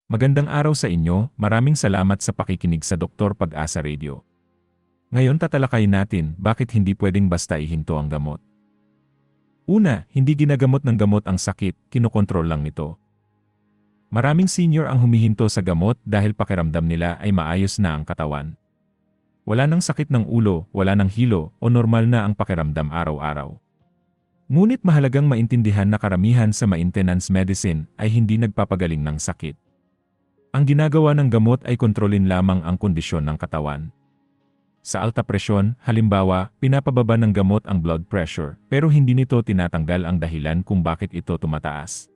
Magandang araw sa inyo, maraming salamat sa pakikinig sa Dr. Pag-asa Radio. Ngayon tatalakayin natin bakit hindi pwedeng basta ihinto ang gamot. Una, hindi ginagamot ng gamot ang sakit, kinokontrol lang nito. Maraming senior ang humihinto sa gamot dahil pakiramdam nila ay maayos na ang katawan. Wala nang sakit ng ulo, wala nang hilo, o normal na ang pakiramdam araw-araw. Ngunit mahalagang maintindihan na karamihan sa maintenance medicine ay hindi nagpapagaling ng sakit. Ang ginagawa ng gamot ay kontrolin lamang ang kondisyon ng katawan. Sa alta presyon, halimbawa, pinapababa ng gamot ang blood pressure, pero hindi nito tinatanggal ang dahilan kung bakit ito tumataas.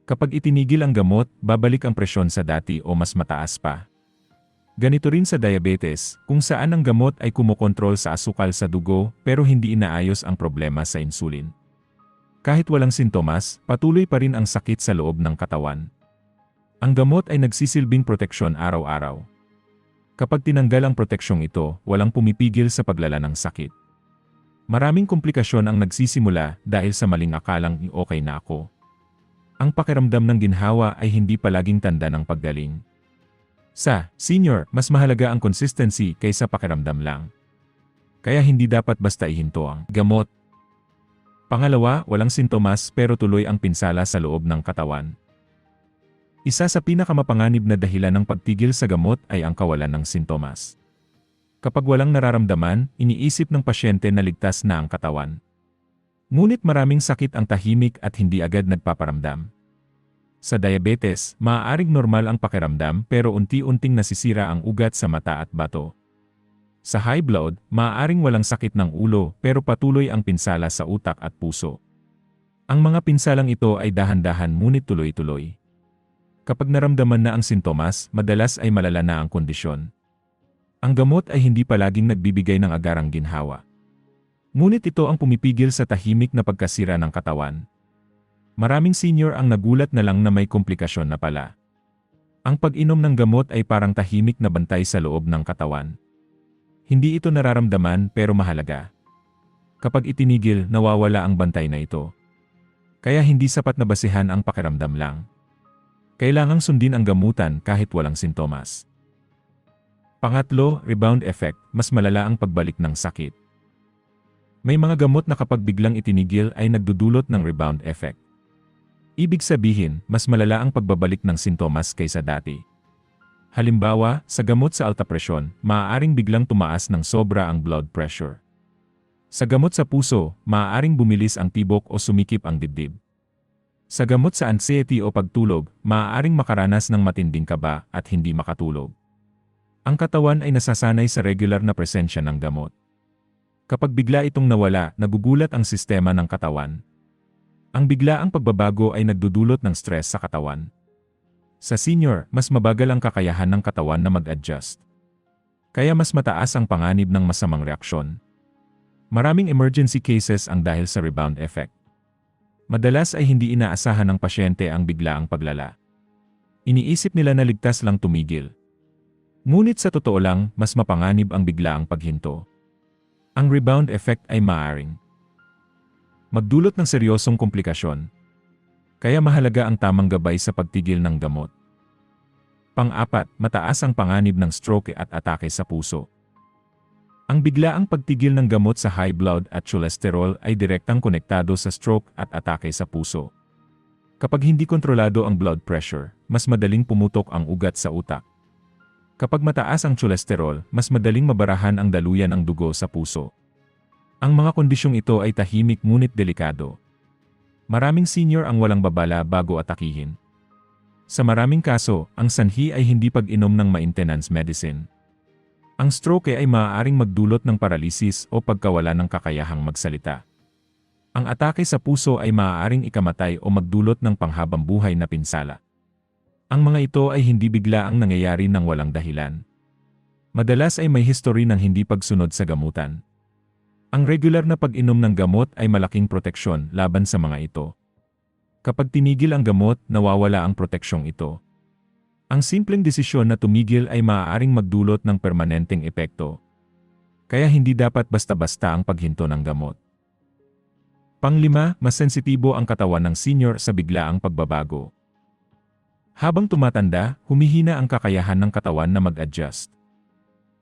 Kapag itinigil ang gamot, babalik ang presyon sa dati o mas mataas pa. Ganito rin sa diabetes, kung saan ang gamot ay kumokontrol sa asukal sa dugo pero hindi inaayos ang problema sa insulin. Kahit walang sintomas, patuloy pa rin ang sakit sa loob ng katawan. Ang gamot ay nagsisilbing proteksyon araw-araw. Kapag tinanggal ang proteksyong ito, walang pumipigil sa paglala ng sakit. Maraming komplikasyon ang nagsisimula dahil sa maling akalang okay na ako. Ang pakiramdam ng ginhawa ay hindi palaging tanda ng paggaling. Sa senior, mas mahalaga ang consistency kaysa pakiramdam lang. Kaya hindi dapat basta ihinto ang gamot. Pangalawa, walang sintomas pero tuloy ang pinsala sa loob ng katawan. Isa sa pinakamapanganib na dahilan ng pagtigil sa gamot ay ang kawalan ng sintomas. Kapag walang nararamdaman, iniisip ng pasyente na ligtas na ang katawan. Ngunit maraming sakit ang tahimik at hindi agad nagpaparamdam. Sa diabetes, maaaring normal ang pakiramdam pero unti-unting nasisira ang ugat sa mata at bato. Sa high blood, maaaring walang sakit ng ulo pero patuloy ang pinsala sa utak at puso. Ang mga pinsalang ito ay dahan-dahan ngunit tuloy-tuloy. Kapag naramdaman na ang sintomas, madalas ay malala na ang kondisyon. Ang gamot ay hindi palaging nagbibigay ng agarang ginhawa. Ngunit ito ang pumipigil sa tahimik na pagkasira ng katawan. Maraming senior ang nagulat na lang na may komplikasyon na pala. Ang pag-inom ng gamot ay parang tahimik na bantay sa loob ng katawan. Hindi ito nararamdaman pero mahalaga. Kapag itinigil, nawawala ang bantay na ito. Kaya hindi sapat na basihan ang pakiramdam lang. Kailangang sundin ang gamutan kahit walang sintomas. Pangatlo, rebound effect, mas malala ang pagbalik ng sakit. May mga gamot na kapag biglang itinigil ay nagdudulot ng rebound effect. Ibig sabihin, mas malala ang pagbabalik ng sintomas kaysa dati. Halimbawa, sa gamot sa alta presyon, maaaring biglang tumaas ng sobra ang blood pressure. Sa gamot sa puso, maaaring bumilis ang tibok o sumikip ang dibdib. Sa gamot sa anxiety o pagtulog, maaaring makaranas ng matinding kaba at hindi makatulog. Ang katawan ay nasasanay sa regular na presensya ng gamot. Kapag bigla itong nawala, nagugulat ang sistema ng katawan. Ang biglaang pagbabago ay nagdudulot ng stress sa katawan. Sa senior, mas mabagal ang kakayahan ng katawan na mag-adjust. Kaya mas mataas ang panganib ng masamang reaksyon. Maraming emergency cases ang dahil sa rebound effect. Madalas ay hindi inaasahan ng pasyente ang biglaang paglala. Iniisip nila na ligtas lang tumigil. Ngunit sa totoo lang, mas mapanganib ang biglaang paghinto. Ang rebound effect ay maaaring magdulot ng seryosong komplikasyon. Kaya mahalaga ang tamang gabay sa pagtigil ng gamot. Pang-apat, mataas ang panganib ng stroke at atake sa puso. Ang biglaang pagtigil ng gamot sa high blood at cholesterol ay direktang konektado sa stroke at atake sa puso. Kapag hindi kontrolado ang blood pressure, mas madaling pumutok ang ugat sa utak. Kapag mataas ang cholesterol, mas madaling mabarahan ang daluyan ng dugo sa puso. Ang mga kondisyong ito ay tahimik ngunit delikado. Maraming senior ang walang babala bago atakihin. Sa maraming kaso, ang sanhi ay hindi pag-inom ng maintenance medicine. Ang stroke ay maaaring magdulot ng paralisis o pagkawala ng kakayahang magsalita. Ang atake sa puso ay maaaring ikamatay o magdulot ng panghabang buhay na pinsala. Ang mga ito ay hindi bigla ang nangyayari ng walang dahilan. Madalas ay may history ng hindi pagsunod sa gamutan. Ang regular na pag-inom ng gamot ay malaking proteksyon laban sa mga ito. Kapag tinigil ang gamot, nawawala ang proteksyong ito. Ang simpleng desisyon na tumigil ay maaaring magdulot ng permanenteng epekto. Kaya hindi dapat basta-basta ang paghinto ng gamot. Panglima, mas sensitibo ang katawan ng senior sa biglaang pagbabago. Habang tumatanda, humihina ang kakayahan ng katawan na mag-adjust.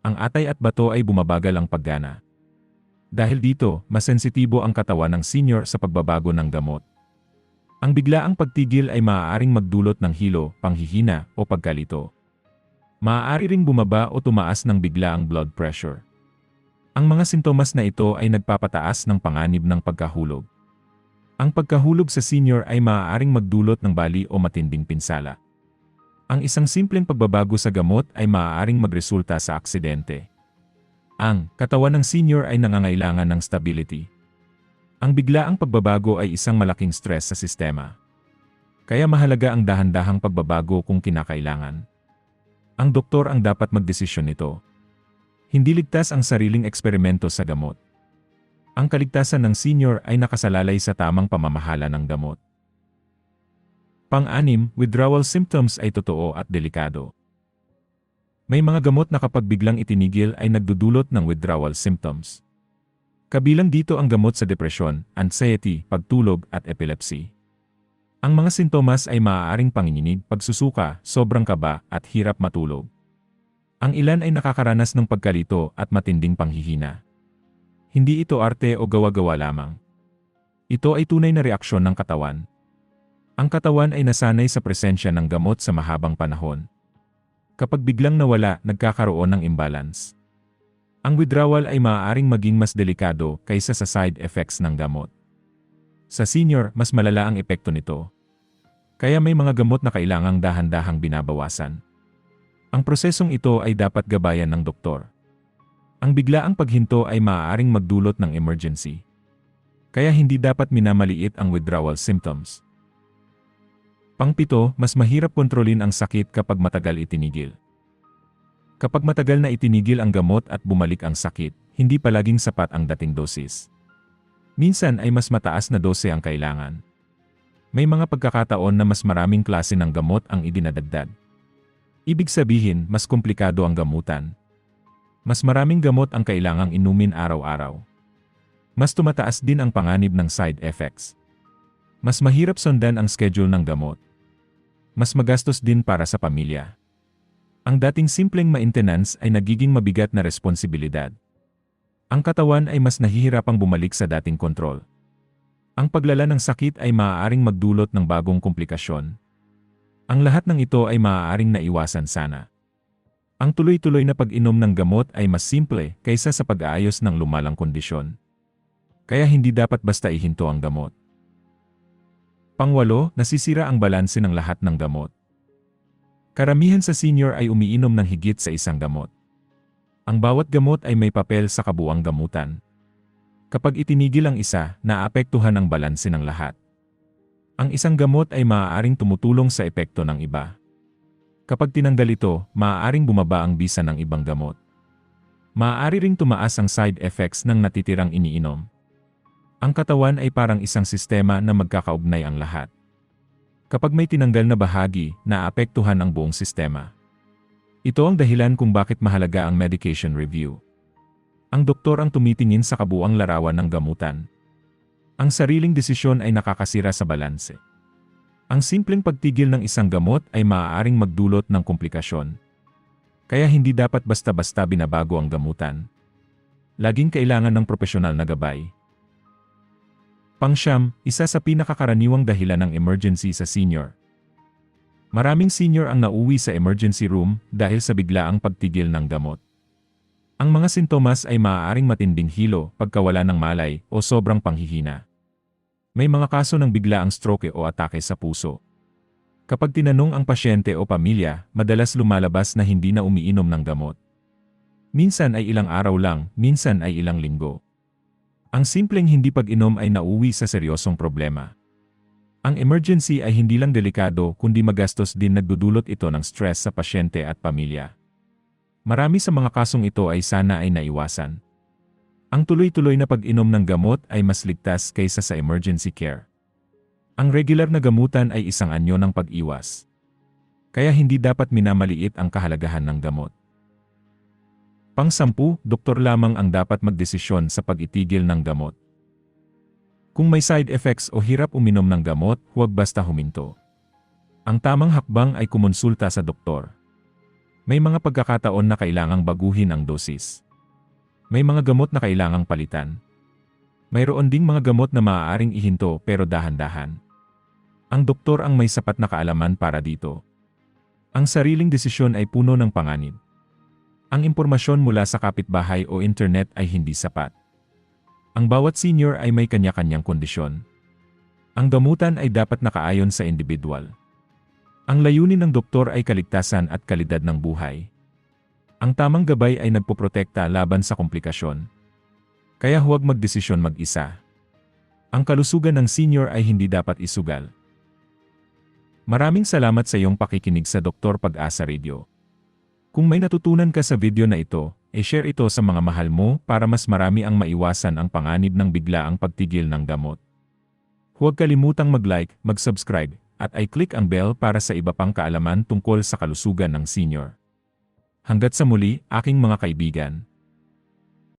Ang atay at bato ay bumabagal ang paggana. Dahil dito, mas sensitibo ang katawan ng senior sa pagbabago ng gamot. Ang biglaang pagtigil ay maaaring magdulot ng hilo, panghihina, o pagkalito. Maaari ring bumaba o tumaas ng bigla ang blood pressure. Ang mga sintomas na ito ay nagpapataas ng panganib ng pagkahulog. Ang pagkahulog sa senior ay maaaring magdulot ng bali o matinding pinsala. Ang isang simpleng pagbabago sa gamot ay maaaring magresulta sa aksidente. Ang katawan ng senior ay nangangailangan ng stability. Ang biglaang pagbabago ay isang malaking stress sa sistema. Kaya mahalaga ang dahan-dahang pagbabago kung kinakailangan. Ang doktor ang dapat magdesisyon nito. Hindi ligtas ang sariling eksperimento sa gamot. Ang kaligtasan ng senior ay nakasalalay sa tamang pamamahala ng gamot. Pang-anim, withdrawal symptoms ay totoo at delikado. May mga gamot na kapag biglang itinigil ay nagdudulot ng withdrawal symptoms. Kabilang dito ang gamot sa depresyon, anxiety, pagtulog at epilepsy. Ang mga sintomas ay maaaring panginginig, pagsusuka, sobrang kaba at hirap matulog. Ang ilan ay nakakaranas ng pagkalito at matinding panghihina. Hindi ito arte o gawa-gawa lamang. Ito ay tunay na reaksyon ng katawan. Ang katawan ay nasanay sa presensya ng gamot sa mahabang panahon. Kapag biglang nawala, nagkakaroon ng imbalance. Ang withdrawal ay maaaring maging mas delikado kaysa sa side effects ng gamot. Sa senior, mas malala ang epekto nito. Kaya may mga gamot na kailangang dahan-dahang binabawasan. Ang prosesong ito ay dapat gabayan ng doktor. Ang biglaang paghinto ay maaaring magdulot ng emergency. Kaya hindi dapat minamaliit ang withdrawal symptoms. Pang-7, mas mahirap kontrolin ang sakit kapag matagal itinigil. Kapag matagal na itinigil ang gamot at bumalik ang sakit, hindi palaging sapat ang dating dosis. Minsan ay mas mataas na dose ang kailangan. May mga pagkakataon na mas maraming klase ng gamot ang idinadagdag. Ibig sabihin, mas komplikado ang gamutan. Mas maraming gamot ang kailangang inumin araw-araw. Mas tumataas din ang panganib ng side effects. Mas mahirap sundan ang schedule ng gamot. Mas magastos din para sa pamilya. Ang dating simpleng maintenance ay nagiging mabigat na responsibilidad. Ang katawan ay mas nahihirapang bumalik sa dating kontrol. Ang paglala ng sakit ay maaaring magdulot ng bagong komplikasyon. Ang lahat ng ito ay maaaring naiwasan sana. Ang tuloy-tuloy na pag-inom ng gamot ay mas simple kaysa sa pag-aayos ng lumalang kondisyon. Kaya hindi dapat basta ihinto ang gamot. Pang-8, nasisira ang balanse ng lahat ng gamot. Karamihan sa senior ay umiinom ng higit sa isang gamot. Ang bawat gamot ay may papel sa kabuuang gamutan. Kapag itinigil ang isa, naapektuhan ang balanse ng lahat. Ang isang gamot ay maaaring tumutulong sa epekto ng iba. Kapag tinanggal ito, maaaring bumaba ang bisa ng ibang gamot. Maaari ring tumaas ang side effects ng natitirang iniinom. Ang katawan ay parang isang sistema na magkakaugnay ang lahat. Kapag may tinanggal na bahagi, naapektuhan ang buong sistema. Ito ang dahilan kung bakit mahalaga ang medication review. Ang doktor ang tumitingin sa kabuuang larawan ng gamutan. Ang sariling desisyon ay nakakasira sa balanse. Ang simpleng pagtigil ng isang gamot ay maaaring magdulot ng komplikasyon. Kaya hindi dapat basta-basta binabago ang gamutan. Laging kailangan ng propesyonal na gabay. Pang-9, isa sa pinakakaraniwang dahilan ng emergency sa senior. Maraming senior ang nauwi sa emergency room dahil sa biglaang pagtigil ng gamot. Ang mga sintomas ay maaaring matinding hilo, pagkawala ng malay, o sobrang panghihina. May mga kaso ng biglaang stroke o atake sa puso. Kapag tinanong ang pasyente o pamilya, madalas lumalabas na hindi na umiinom ng gamot. Minsan ay ilang araw lang, minsan ay ilang linggo. Ang simpleng hindi pag-inom ay nauwi sa seryosong problema. Ang emergency ay hindi lang delikado kundi magastos din, nagdudulot ito ng stress sa pasyente at pamilya. Marami sa mga kasong ito ay sana ay naiwasan. Ang tuloy-tuloy na pag-inom ng gamot ay mas ligtas kaysa sa emergency care. Ang regular na gamutan ay isang anyo ng pag-iwas. Kaya hindi dapat minamaliit ang kahalagahan ng gamot. Pang-10, doktor lamang ang dapat magdesisyon sa pag-itigil ng gamot. Kung may side effects o hirap uminom ng gamot, huwag basta huminto. Ang tamang hakbang ay kumonsulta sa doktor. May mga pagkakataon na kailangang baguhin ang dosis. May mga gamot na kailangang palitan. Mayroon ding mga gamot na maaaring ihinto pero dahan-dahan. Ang doktor ang may sapat na kaalaman para dito. Ang sariling desisyon ay puno ng panganib. Ang impormasyon mula sa kapitbahay o internet ay hindi sapat. Ang bawat senior ay may kanya-kanyang kondisyon. Ang gamutan ay dapat nakaayon sa individual. Ang layunin ng doktor ay kaligtasan at kalidad ng buhay. Ang tamang gabay ay nagpoprotekta laban sa komplikasyon. Kaya huwag magdesisyon mag-isa. Ang kalusugan ng senior ay hindi dapat isugal. Maraming salamat sa iyong pakikinig sa Dr. Pag-asa Radio. Kung may natutunan ka sa video na ito, share ito sa mga mahal mo para mas marami ang maiwasan ang panganib ng biglaang pagtigil ng gamot. Huwag kalimutang mag-like, mag-subscribe, at i-click ang bell para sa iba pang kaalaman tungkol sa kalusugan ng senior. Hanggat sa muli, aking mga kaibigan.